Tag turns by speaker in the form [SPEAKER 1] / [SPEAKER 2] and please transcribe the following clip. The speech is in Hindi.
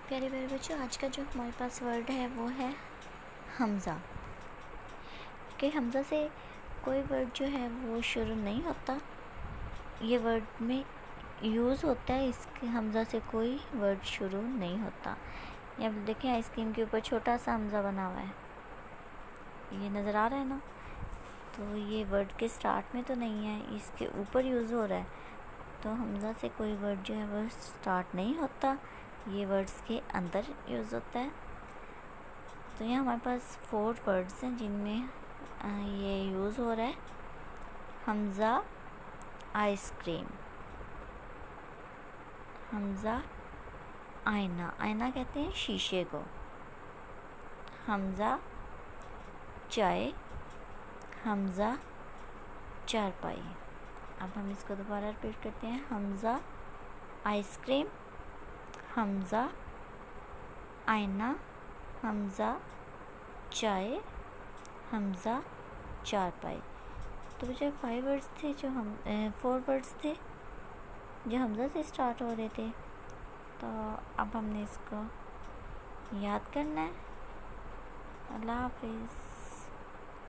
[SPEAKER 1] प्यारे प्यारे बच्चों, आज का जो हमारे पास वर्ड है वो है हमज़ा। कि हमज़ा से कोई वर्ड जो है वो शुरू नहीं होता, ये वर्ड में यूज़ होता है। इसके हमज़ा से कोई वर्ड शुरू नहीं होता। ये अब देखें, आइसक्रीम के ऊपर छोटा सा हमज़ा बना हुआ है, ये नज़र आ रहा है ना। तो ये वर्ड के स्टार्ट में तो नहीं है, इसके ऊपर यूज़ हो रहा है। तो हमज़ा से कोई वर्ड जो है वो स्टार्ट नहीं होता, ये वर्ड्स के अंदर यूज़ होता है। तो यहाँ हमारे पास 4 वर्ड्स हैं जिनमें ये यूज़ हो रहा है। हमज़ा आइसक्रीम, हमज़ा आईना, आईना कहते हैं शीशे को। हमज़ा चाय, हमज़ा चारपाई। अब हम इसको दोबारा रिपीट करते हैं। हमज़ा आइसक्रीम, हमज़ा आईना, हमज़ा चाय, हमज़ा चारपाई। तो जो 5 वर्ड्स थे, जो 4 वर्ड्स थे जो हमज़ा से स्टार्ट हो रहे थे। तो अब हमने इसको याद करना है। अल्लाह हाफिज़।